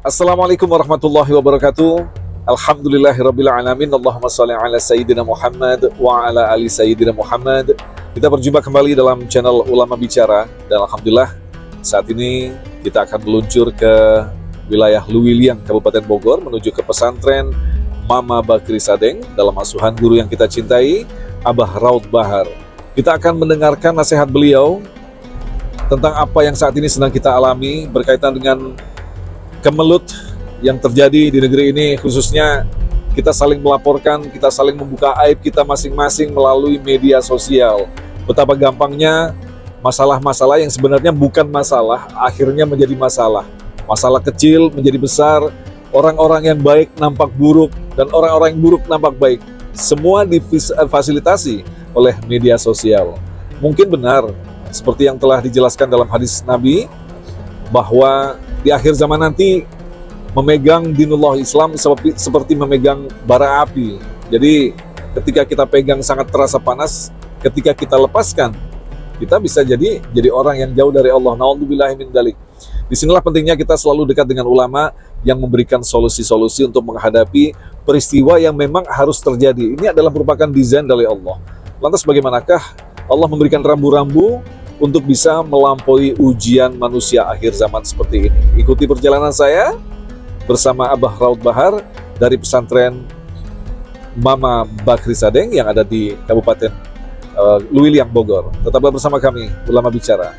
Assalamualaikum warahmatullahi wabarakatuh. Alhamdulillahirabbil alamin. Allahumma shalli ala sayyidina Muhammad wa ala ali sayyidina Muhammad. Kita berjumpa kembali dalam channel Ulama Bicara dan alhamdulillah saat ini kita akan meluncur ke wilayah Luwiliang, Kabupaten Bogor menuju ke pesantren Mama Bakri Sadeng dalam asuhan guru yang kita cintai, Abah Raud Bahar. Kita akan mendengarkan nasihat beliau tentang apa yang saat ini sedang kita alami berkaitan dengan kemelut yang terjadi di negeri ini, khususnya kita saling melaporkan, kita saling membuka aib kita masing-masing melalui media sosial. Betapa gampangnya masalah-masalah yang sebenarnya bukan masalah, akhirnya menjadi masalah. Masalah kecil menjadi besar, orang-orang yang baik nampak buruk, dan orang-orang yang buruk nampak baik. Semua difasilitasi oleh media sosial. Mungkin benar, seperti yang telah dijelaskan dalam hadis Nabi, bahwa di akhir zaman nanti memegang dinullah Islam seperti memegang bara api. Jadi ketika kita pegang sangat terasa panas, ketika kita lepaskan, kita bisa jadi orang yang jauh dari Allah. Na'udzubillahi min dzalik. Disinilah pentingnya kita selalu dekat dengan ulama yang memberikan solusi-solusi untuk menghadapi peristiwa yang memang harus terjadi. Ini adalah merupakan desain dari Allah. Lantas bagaimanakah Allah memberikan rambu-rambu untuk bisa melampaui ujian manusia akhir zaman seperti ini? Ikuti perjalanan saya bersama Abah Raud Bahar dari pesantren Mama Bakri Sadeng yang ada di Kabupaten Luwiliang, Bogor. Tetaplah bersama kami, Ulama Bicara.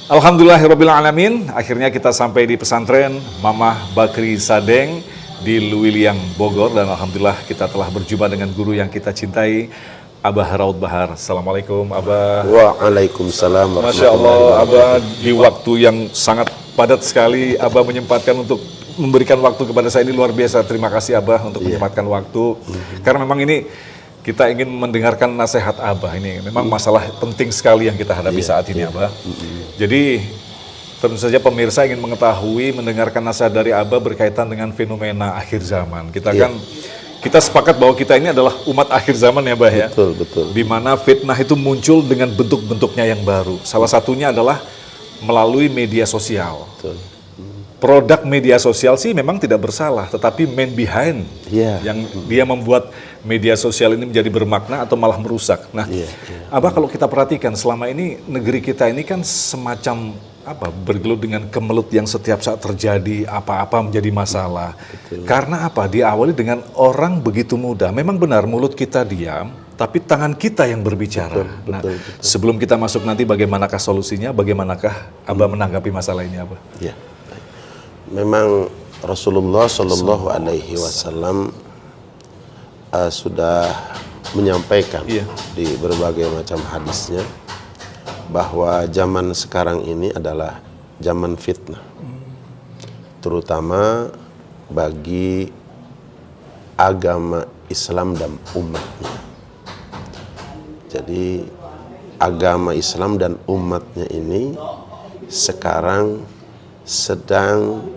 Alhamdulillahirabbil alamin. Akhirnya kita sampai di pesantren Mama Bakri Sadeng di Luwiliang, Bogor, dan alhamdulillah kita telah berjumpa dengan guru yang kita cintai, Abah Raud Bahar. Assalamualaikum, Abah. Waalaikumsalam. Masya Allah, Abah di waktu yang sangat padat sekali, Abah menyempatkan untuk memberikan waktu kepada saya, ini luar biasa. Terima kasih Abah untuk menyempatkan waktu. Karena memang ini kita ingin mendengarkan nasihat Abah. Ini memang masalah penting sekali yang kita hadapi saat ini, Abah. Jadi tentu saja pemirsa ingin mengetahui, mendengarkan nasihat dari Abah berkaitan dengan fenomena akhir zaman. Kita sepakat bahwa kita ini adalah umat akhir zaman ya, Bah, ya. Betul, betul. Di mana fitnah itu muncul dengan bentuk-bentuknya yang baru. Salah satunya adalah melalui media sosial. Betul. Produk media sosial sih memang tidak bersalah, tetapi man behind yang dia membuat media sosial ini menjadi bermakna atau malah merusak. Nah, Abah, kalau kita perhatikan selama ini negeri kita ini kan semacam bergelut dengan kemelut yang setiap saat terjadi, apa-apa menjadi masalah. Betul. Karena apa? Diawali dengan orang begitu muda. Memang benar mulut kita diam, tapi tangan kita yang berbicara. Betul. Sebelum kita masuk nanti bagaimanakah solusinya, bagaimanakah Abah menanggapi masalah ini, Abah? Ya. Memang Rasulullah Shallallahu Alaihi Wasallam sudah menyampaikan di berbagai macam hadisnya bahwa zaman sekarang ini adalah zaman fitnah, terutama bagi agama Islam dan umatnya. Jadi agama Islam dan umatnya ini sekarang sedang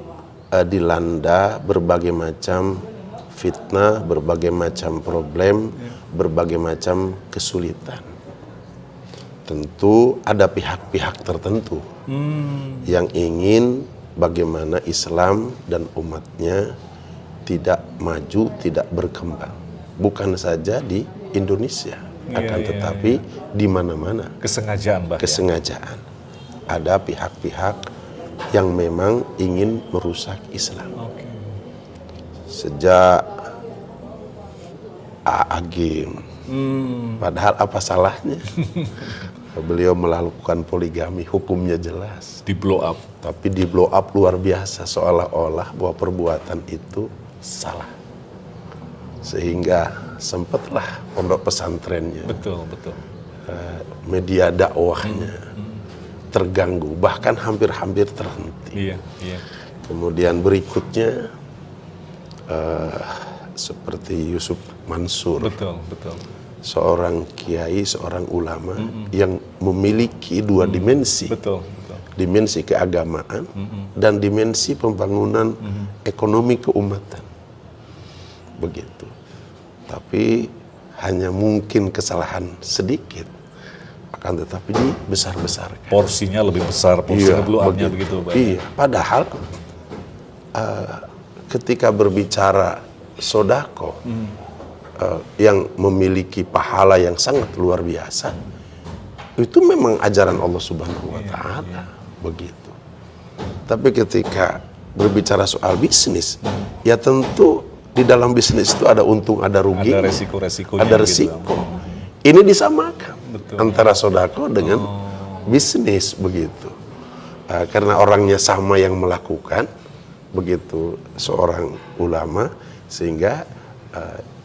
dilanda berbagai macam fitnah, berbagai macam problem, berbagai macam kesulitan. Tentu ada pihak-pihak tertentu yang ingin bagaimana Islam dan umatnya tidak maju, tidak berkembang. Bukan saja di Indonesia, tetapi di mana-mana. Kesengajaan, Bah. Kesengajaan. Ada pihak-pihak yang memang ingin merusak Islam. Sejak AAG, padahal apa salahnya? Beliau melakukan poligami, hukumnya jelas. Di blow up. Tapi di blow up luar biasa, seolah-olah bahwa perbuatan itu salah. Sehingga sempatlah pondok pesantrennya, Betul. media dakwahnya terganggu, bahkan hampir-hampir terhenti. Iya. Kemudian berikutnya seperti Yusuf Mansur. Betul. Seorang kiai, seorang ulama yang memiliki dua dimensi. Betul. Dimensi keagamaan dan dimensi pembangunan ekonomi keumatan. Begitu. Tapi hanya mungkin kesalahan sedikit akan tetapi dibesar-besarkan. Porsinya lebih besar, porsi kebeluannya begitu, Pak. Iya, padahal ketika berbicara sodako yang memiliki pahala yang sangat luar biasa, itu memang ajaran Allah Subhanahu wa Ta'ala, begitu. Tapi ketika berbicara soal bisnis, ya tentu di dalam bisnis itu ada untung, ada rugi, ada resiko-resikonya, ada resiko. Ini disamakan antara sodako dengan bisnis, begitu. Karena orangnya sama yang melakukan, begitu, seorang ulama, sehingga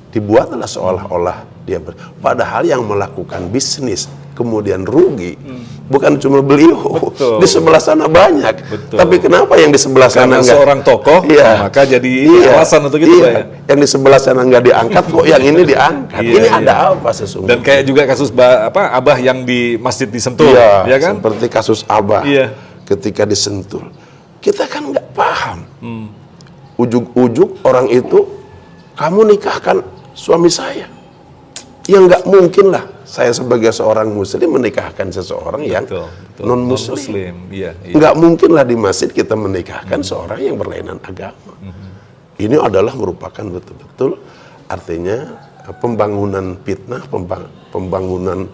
dibuatlah seolah-olah dia padahal yang melakukan bisnis kemudian rugi bukan cuma beliau. Di sebelah sana banyak. Tapi kenapa yang di sebelah sana enggak? Seorang tokoh, maka jadi alasan untuk itu, Pak, ya? Yang di sebelah sana enggak diangkat, kok yang ini diangkat. Ini ada apa sesungguhnya? Dan kayak juga kasus Abah yang di masjid di Sentul, ya kan? Seperti kasus Abah ketika di Sentul. Kita kan nggak paham. Ujug-ujug orang itu, kamu nikahkan suami saya. Ya nggak mungkin lah saya sebagai seorang muslim menikahkan seseorang yang non-muslim. Nggak mungkin lah di masjid kita menikahkan seorang yang berlainan agama. Ini adalah merupakan betul-betul artinya pembangunan fitnah, pembangunan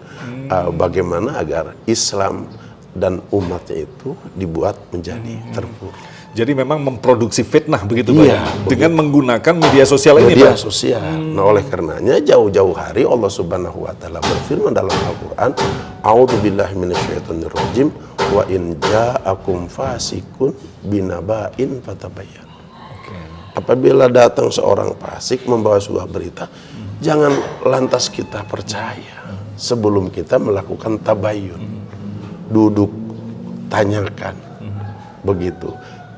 bagaimana agar Islam dan umatnya itu dibuat menjadi terpuruk. Jadi memang memproduksi fitnah begitu, Pak, dengan menggunakan media sosial ini, media sosial. Nah, oleh karenanya jauh-jauh hari Allah Subhanahu wa Ta'ala berfirman dalam Al-Qur'an, "A'udzubillahi minasyaitonirrajim wa in ja'akum fasikun binaba'in fatabayyan." Apabila datang seorang fasik membawa sebuah berita, jangan lantas kita percaya sebelum kita melakukan tabayyun. Duduk, tanyakan. Begitu.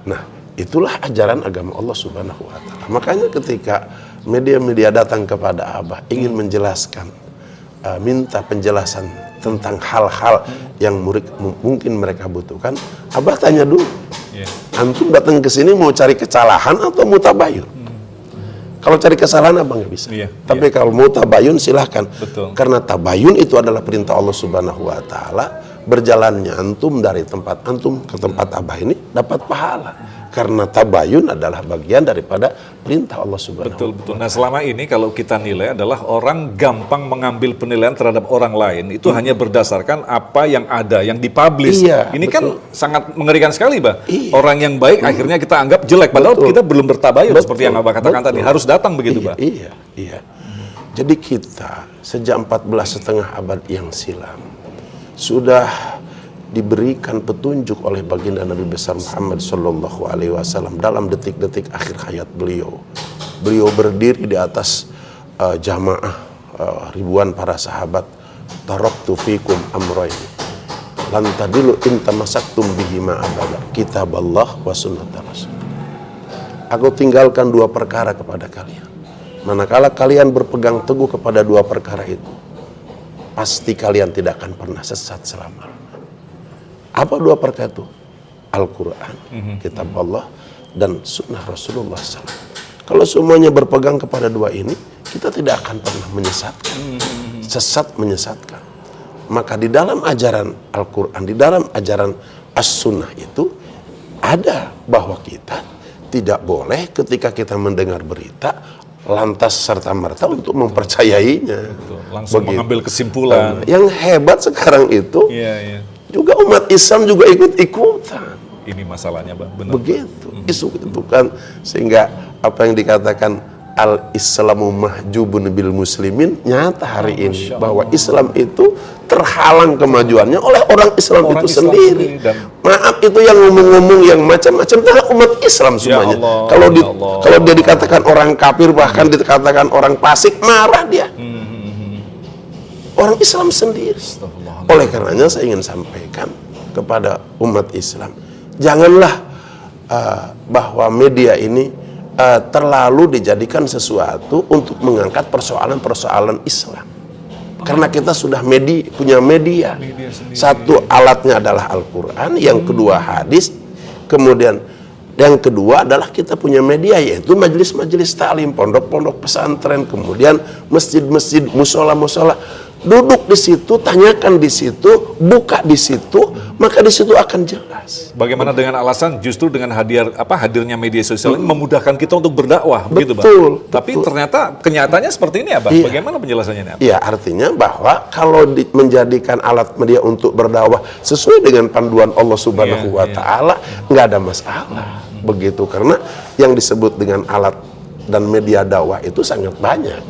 Nah, itulah ajaran agama Allah Subhanahu wa Ta'ala. Makanya ketika media-media datang kepada Abah ingin menjelaskan, minta penjelasan tentang hal-hal yang mungkin mereka butuhkan, Abah tanya dulu, antum datang ke sini mau cari kesalahan atau mau tabayun? Kalau cari kesalahan Abah nggak bisa. Tapi kalau mau tabayun silahkan. Karena tabayun itu adalah perintah Allah Subhanahu wa Ta'ala. Berjalannya antum dari tempat antum ke tempat Abah ini dapat pahala. Karena tabayun adalah bagian daripada perintah Allah Subhanahu wa Ta'ala. Nah, selama ini kalau kita nilai adalah orang gampang mengambil penilaian terhadap orang lain itu hanya berdasarkan apa yang ada, yang dipublish. Ini kan sangat mengerikan sekali, Bah. Orang yang baik akhirnya kita anggap jelek, padahal kita belum bertabayun seperti yang Abah katakan tadi. Harus datang begitu, Bah. Iya. Jadi kita sejak 14,5 abad yang silam sudah diberikan petunjuk oleh baginda Nabi besar Muhammad Sallallahu Alaihi Wasallam dalam detik-detik akhir hayat beliau. Beliau berdiri di atas jamaah ribuan para sahabat. Taraktu fikum amrayn lan tadilu in tamassaktum bihima abada, kitaballah wa sunnata rasul. Aku tinggalkan dua perkara kepada kalian. Manakala kalian berpegang teguh kepada dua perkara itu, pasti kalian tidak akan pernah sesat selama-lamanya. Apa dua perkara itu? Al-Quran, kitab Allah, dan sunnah Rasulullah SAW. Kalau semuanya berpegang kepada dua ini, kita tidak akan pernah menyesatkan. Sesat menyesatkan. Maka di dalam ajaran Al-Quran, di dalam ajaran As-Sunnah itu, ada bahwa kita tidak boleh ketika kita mendengar berita, lantas serta-merta untuk mempercayainya. Langsung mengambil kesimpulan. Yang hebat sekarang itu, juga umat Islam juga ikut-ikutan. Ini masalahnya, Bang. Benar. Begitu. Isu itu kan, sehingga apa yang dikatakan al-Islamu mahjubun bil muslimin, nyata hari ini bahwa Islam itu terhalang kemajuannya oleh orang Islam itu sendiri. Maaf, itu yang ngomong-ngomong yang macam-macam adalah umat Islam semuanya. Kalau dia dikatakan orang kafir, bahkan dikatakan orang fasik, marah dia. Orang Islam sendiri. Oleh karenanya saya ingin sampaikan kepada umat Islam, janganlah bahwa media ini terlalu dijadikan sesuatu untuk mengangkat persoalan-persoalan Islam. Karena kita sudah punya media. Satu alatnya adalah Al-Quran, yang kedua hadis, kemudian yang kedua adalah kita punya media, yaitu majelis-majelis ta'lim, pondok-pondok pesantren, kemudian masjid-masjid, musola-musola. duduk di situ, tanyakan di situ, buka di situ, maka di situ akan jelas. Bagaimana dengan alasan justru dengan hadirnya media sosial ini memudahkan kita untuk berdakwah, begitu, Bang? Betul. Tapi ternyata kenyataannya seperti ini, Abang. Bagaimana penjelasannya ini, Abang? Iya, artinya bahwa kalau menjadikan alat media untuk berdakwah sesuai dengan panduan Allah Subhanahu wa Ta'ala, nggak ada masalah. Begitu, karena yang disebut dengan alat dan media dakwah itu sangat banyak.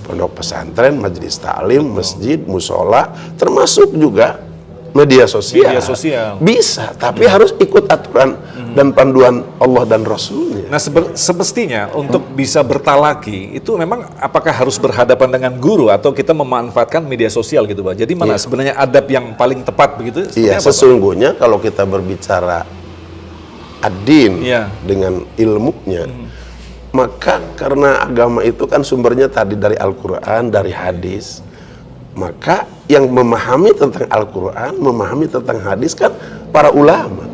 Pondok pesantren, majelis taklim, masjid, musola, termasuk juga media sosial. Media sosial. Bisa, tapi harus ikut aturan dan panduan Allah dan Rasulnya. Nah, semestinya untuk bisa bertalaki itu memang apakah harus berhadapan dengan guru atau kita memanfaatkan media sosial gitu, Pak? Jadi mana sebenarnya adab yang paling tepat begitu? Iya, sesungguhnya kalau kita berbicara ad-din dengan ilmunya, maka karena agama itu kan sumbernya tadi dari Al-Quran, dari hadis, maka yang memahami tentang Al-Quran, memahami tentang hadis kan para ulama.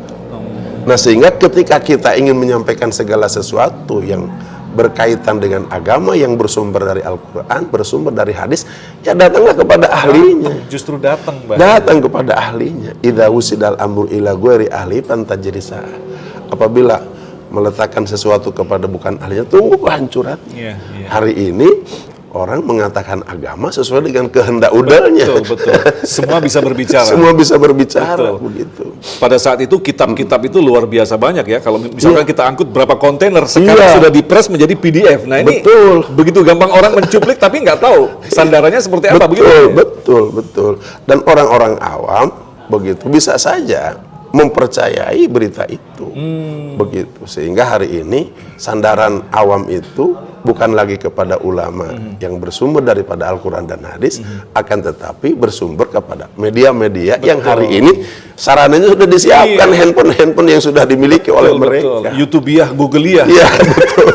Nah, sehingga ketika kita ingin menyampaikan segala sesuatu yang berkaitan dengan agama yang bersumber dari Al-Quran, bersumber dari hadis, ya datanglah kepada ahlinya. Justru datang, Bang. Datang kepada ahlinya. Idza wusidal amru ila ghairi ahli fantajri sa'ah. Apabila meletakkan sesuatu kepada bukan ahlinya, tunggu kehancuran. Hari ini orang mengatakan agama sesuai dengan kehendak udalnya. Betul. Semua bisa berbicara. Semua bisa berbicara, begitu. Pada saat itu kitab-kitab itu luar biasa banyak ya. Kalau misalkan kita angkut berapa kontainer, sekarang sudah dipres menjadi PDF. Nah ini begitu gampang orang mencuplik tapi nggak tahu sandarannya seperti apa. Betul. Dan orang-orang awam begitu bisa saja mempercayai berita itu, begitu. Sehingga hari ini sandaran awam itu bukan lagi kepada ulama yang bersumber daripada Al-Quran dan hadis, akan tetapi bersumber kepada media-media yang hari ini sarananya sudah disiapkan, handphone yang sudah dimiliki oleh mereka. YouTubiah, Googleiah. Iya, betul.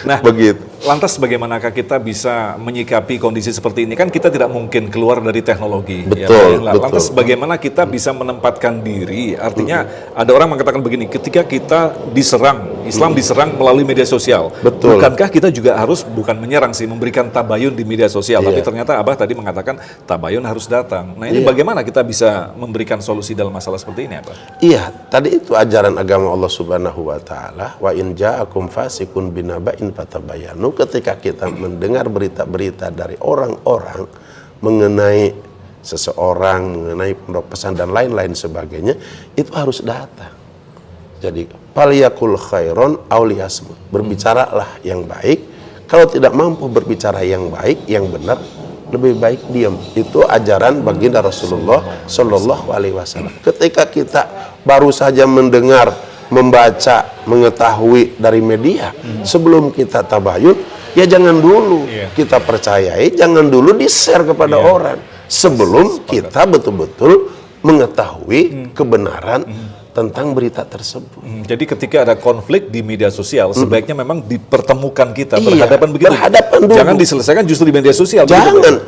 Nah, begitu. Lantas bagaimanakah kita bisa menyikapi kondisi seperti ini? Kan kita tidak mungkin keluar dari teknologi. Betul. Lantas bagaimana kita bisa menempatkan diri? Artinya ada orang mengatakan begini, ketika kita diserang, Islam diserang melalui media sosial. Betul. Bukankah kita juga harus bukan menyerang sih, memberikan tabayun di media sosial? Tapi ternyata Abah tadi mengatakan tabayun harus datang. Nah ini bagaimana kita bisa memberikan solusi dalam masalah seperti ini, Abah? Iya, tadi itu ajaran agama Allah Subhanahu wa Ta'ala, wa in ja'akum fasikun binaba'in fatabayanu. Ketika kita mendengar berita-berita dari orang-orang mengenai seseorang, mengenai pondok pesantren dan lain-lain sebagainya, itu harus datang. Jadi faliyakul khairon auliyasmut, berbicaralah yang baik. Kalau tidak mampu berbicara yang baik, yang benar, lebih baik diam. Itu ajaran baginda Rasulullah Shallallahu Alaihi Wasallam. Ketika kita baru saja mendengar, membaca, mengetahui dari media, sebelum kita tabayun, ya jangan dulu kita percayai, jangan dulu di-share kepada orang, sebelum kita betul-betul mengetahui kebenaran tentang berita tersebut. Jadi ketika ada konflik di media sosial, sebaiknya memang dipertemukan kita, berhadapan begitu. Berhadapan dulu. Jangan diselesaikan justru di media sosial. Jangan.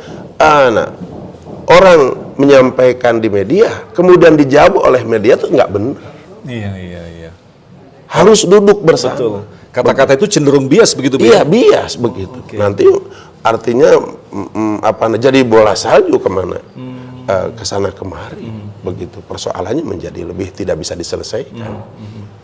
Orang menyampaikan di media, kemudian dijawab oleh media, itu nggak benar. Iya. Harus duduk bersama. Betul. Kata-kata itu cenderung bias begitu. Iya, bias begitu. Nanti artinya jadi bola salju kemana, kesana kemari, begitu. Persoalannya menjadi lebih tidak bisa diselesaikan,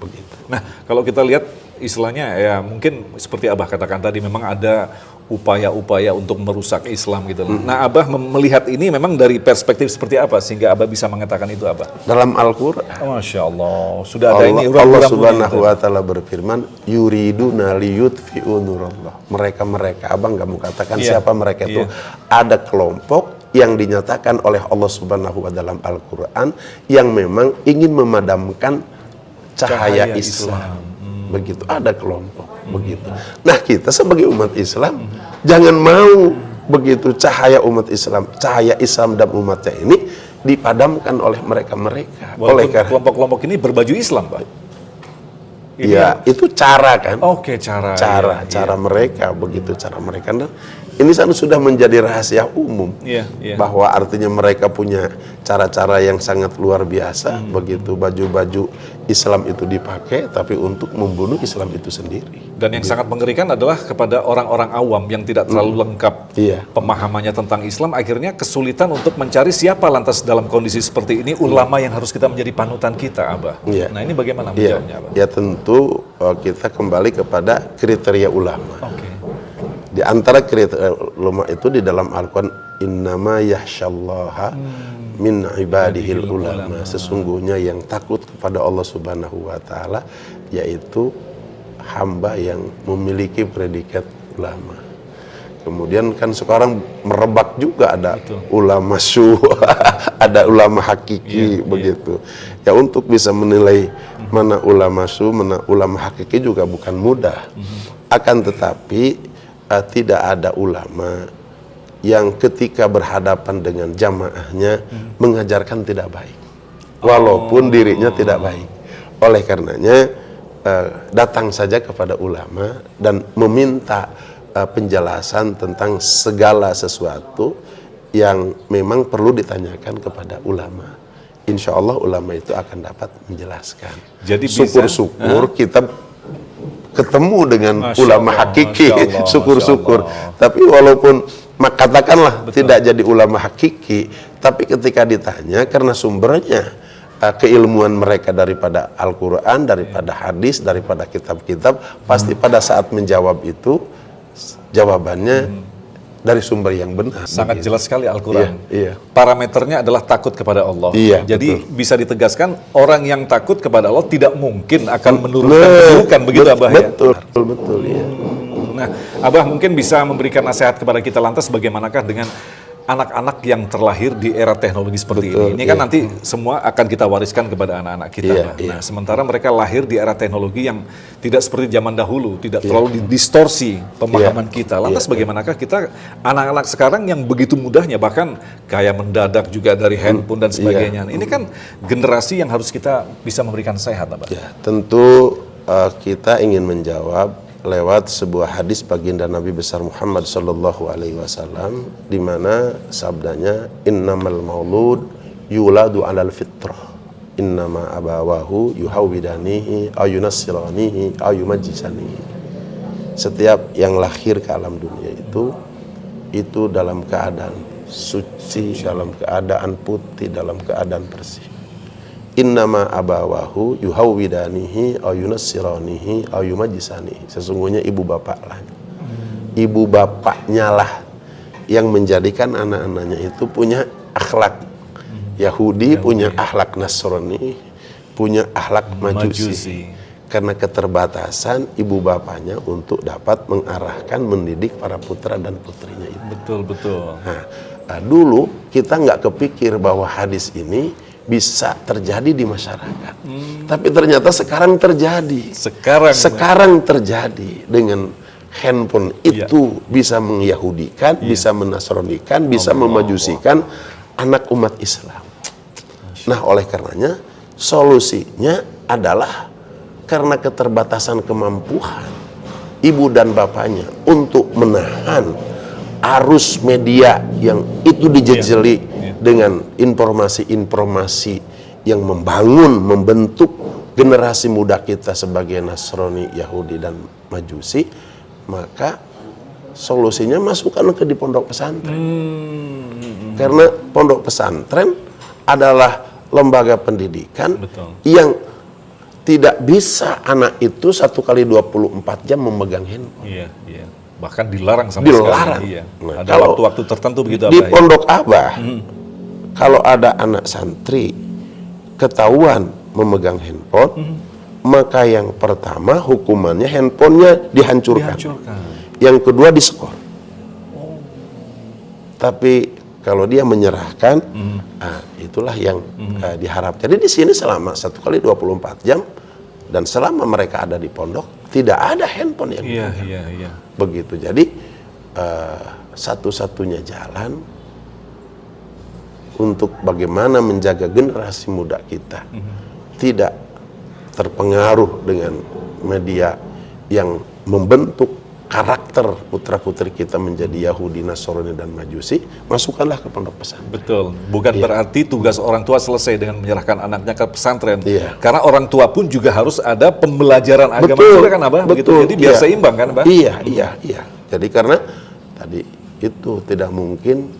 begitu. Nah, kalau kita lihat istilahnya ya mungkin seperti Abah katakan tadi, memang ada upaya-upaya untuk merusak Islam gitu. Nah, Abah melihat ini memang dari perspektif seperti apa sehingga Abah bisa mengatakan itu, Abah? Dalam Al-Quran, Masya Allah, sudah ada ini. Allah Subhanahu wa Ta'ala berfirman, yuriduna liyutfi'u nurallah. Mereka, Abang nggak mau katakan siapa mereka itu. Ada kelompok yang dinyatakan oleh Allah Subhanahu wa Ta'ala dalam Al-Quran yang memang ingin memadamkan cahaya Islam. Begitu, ada kelompok begitu. Nah, kita sebagai umat Islam jangan mau begitu cahaya umat Islam, cahaya Islam dan umatnya ini dipadamkan oleh mereka. Oleh kelompok-kelompok ini berbaju Islam, Pak. Iya, itu cara kan? Oke, cara mereka begitu, cara mereka. Dan ini sudah menjadi rahasia umum bahwa artinya mereka punya cara-cara yang sangat luar biasa, begitu baju-baju Islam itu dipakai, tapi untuk membunuh Islam itu sendiri. Dan yang sangat mengerikan adalah kepada orang-orang awam yang tidak terlalu lengkap pemahamannya tentang Islam, akhirnya kesulitan untuk mencari siapa lantas dalam kondisi seperti ini ulama yang harus kita menjadi panutan kita, Abah. Nah ini bagaimana menjawabnya, Abah? Ya tentu kita kembali kepada kriteria ulama. Di antara kriteria ulama itu di dalam Al-Quran, innama yahsyallaha min ibadihil ulama. Sesungguhnya yang takut kepada Allah Subhanahu wa Ta'ala yaitu hamba yang memiliki predikat ulama. Kemudian kan sekarang merebak juga ada ulama su, ada ulama hakiki, begitu. Ya untuk bisa menilai mana ulama su, mana ulama hakiki juga bukan mudah. Akan tetapi tidak ada ulama yang ketika berhadapan dengan jamaahnya mengajarkan tidak baik, walaupun dirinya tidak baik. Oleh karenanya datang saja kepada ulama dan meminta penjelasan tentang segala sesuatu yang memang perlu ditanyakan kepada ulama. Insya Allah ulama itu akan dapat menjelaskan. Jadi syukur-syukur kita ketemu dengan ulama hakiki, syukur-syukur. Tapi walaupun katakanlah tidak jadi ulama hakiki, tapi ketika ditanya karena sumbernya keilmuan mereka daripada Al-Quran, daripada hadis, daripada kitab-kitab, pasti pada saat menjawab itu jawabannya dari sumber yang benar. Sangat jelas sekali Al-Quran. Parameternya adalah takut kepada Allah. Jadi bisa ditegaskan orang yang takut kepada Allah tidak mungkin akan menurunkan keburukan, begitu Abah ya? Betul. Nah, Abah mungkin bisa memberikan nasihat kepada kita lantas bagaimanakah dengan anak-anak yang terlahir di era teknologi seperti ini. Ini kan nanti semua akan kita wariskan kepada anak-anak kita. Nah, sementara mereka lahir di era teknologi yang tidak seperti zaman dahulu, tidak terlalu didistorsi pemahaman kita. Lantas bagaimanakah kita anak-anak sekarang yang begitu mudahnya bahkan kayak mendadak juga dari handphone dan sebagainya. Ini kan generasi yang harus kita bisa memberikan sehat, Abah. Tentu kita ingin menjawab lewat sebuah hadis baginda Nabi besar Muhammad sallallahu alaihi wasallam, di mana sabdanya innamal maulud yuladu alal fitrah innama abawahu yuhawidanihi aw yunassiranihi aw yumajjisanihi. Setiap yang lahir ke alam dunia itu dalam keadaan suci, dalam keadaan putih, dalam keadaan bersih. Innama abawahu yuhawidanihi aw yunassiranihi aw yumajjisanihi. Sesungguhnya ibu bapak lah, ibu bapaknya lah yang menjadikan anak-anaknya itu punya akhlak Yahudi, punya akhlak Nasrani, punya akhlak Majusi. Karena keterbatasan ibu bapaknya untuk dapat mengarahkan, mendidik para putra dan putrinya itu. Betul. Nah, dulu kita nggak kepikir bahwa hadis ini bisa terjadi di masyarakat, tapi ternyata sekarang terjadi. Sekarang terjadi dengan handphone itu bisa mengyahudikan, bisa menasronikan, bisa memajusikan anak umat Islam. Nah, oleh karenanya solusinya adalah karena keterbatasan kemampuan ibu dan bapaknya untuk menahan arus media yang itu dijejeli dengan informasi-informasi yang membentuk generasi muda kita sebagai Nasrani, Yahudi, dan Majusi, maka solusinya masukkan ke di pondok pesantren. Karena pondok pesantren adalah lembaga pendidikan yang tidak bisa anak itu 1 kali 24 jam memegang handphone. Bahkan dilarang sama sekali. Nah, ada waktu-waktu tertentu begitu di pondok Abah. Kalau ada anak santri ketahuan memegang handphone, maka yang pertama hukumannya handphonenya dihancurkan. Yang kedua diskor. Tapi kalau dia menyerahkan, itulah yang diharap. Jadi di sini selama 1 kali 24 jam dan selama mereka ada di pondok tidak ada handphone yang begitu. Jadi satu-satunya jalan untuk bagaimana menjaga generasi muda kita tidak terpengaruh dengan media yang membentuk karakter putra-putri kita menjadi Yahudi, Nasrani, dan Majusi, masukkanlah ke pondok pesantren. Betul. Bukan berarti tugas orang tua selesai dengan menyerahkan anaknya ke pesantren. Iya. Karena orang tua pun juga harus ada pembelajaran agama Betul, juga kan Abah? Begitu. betul, Jadi biar iya. seimbang kan Abah? Iya. Jadi karena tadi itu tidak mungkin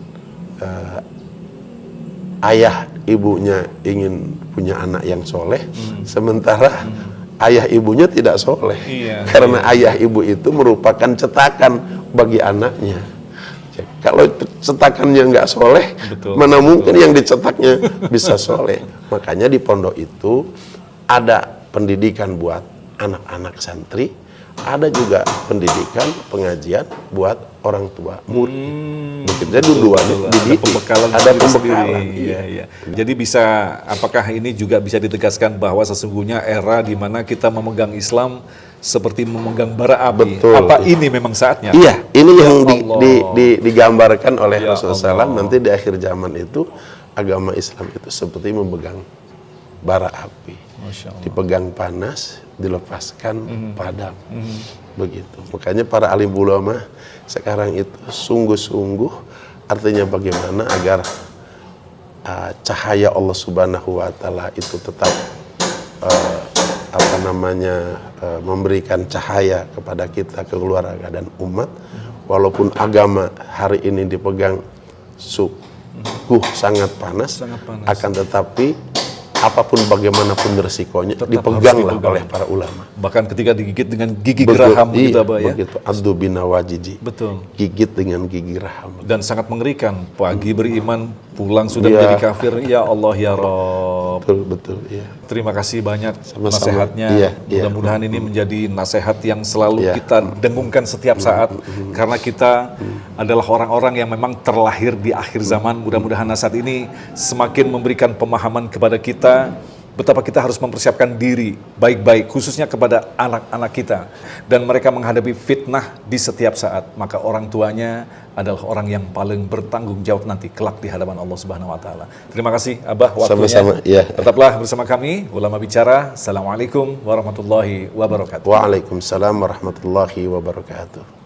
ayah ibunya ingin punya anak yang soleh, sementara ayah ibunya tidak soleh. Iya, Karena ayah ibu itu merupakan cetakan bagi anaknya. Kalau cetakannya nggak soleh, Betul, mana mungkin yang dicetaknya bisa soleh. Makanya di pondok itu ada pendidikan buat anak-anak santri, ada juga pendidikan pengajian buat orang tua murid. Begitu, jadi dua-duanya dididik. Ada pembekalan. Iya. Jadi bisa, apakah ini juga bisa ditegaskan bahwa sesungguhnya era di mana kita memegang Islam seperti memegang bara api. Betul. Apa ini memang saatnya? Iya, ini yang Allah. digambarkan oleh Ya Rasulullah SAW. Allah. Nanti di akhir zaman itu agama Islam itu seperti memegang bara api. Masya Allah. Dipegang panas, dilepaskan padam. Begitu. Makanya para alim ulama sekarang itu sungguh-sungguh artinya bagaimana agar cahaya Allah Subhanahu wa taala itu tetap memberikan cahaya kepada kita, keluarga dan umat. Walaupun agama hari ini dipegang sangat panas, akan tetapi apapun bagaimanapun resikonya Tetap dipeganglah harus dipegang oleh para ulama. Bahkan ketika digigit dengan gigi geraham gitu Abah ya. Begitu, addu binawajiji. Betul. Gigit dengan gigi raham. Dan sangat mengerikan. Pagi beriman, pulang sudah Iya. menjadi kafir. Ya Allah ya Rabb. Betul, iya. Terima kasih banyak Sama-sama. nasihatnya. Iya. Mudah-mudahan ini menjadi nasihat yang selalu Iya. kita dengungkan setiap saat. Karena kita adalah orang-orang yang memang terlahir di akhir zaman. Mudah-mudahan nasihat ini semakin memberikan pemahaman kepada kita betapa kita harus mempersiapkan diri baik-baik, khususnya kepada anak-anak kita. Dan mereka menghadapi fitnah di setiap saat. Maka orang tuanya adalah orang yang paling bertanggung jawab nanti kelak di hadapan Allah Subhanahu wa taala. Terima kasih Abah waktunya. Sama-sama, iya. Tetaplah bersama kami Ulama Bicara. Assalamualaikum warahmatullahi wabarakatuh. Waalaikumsalam warahmatullahi wabarakatuh.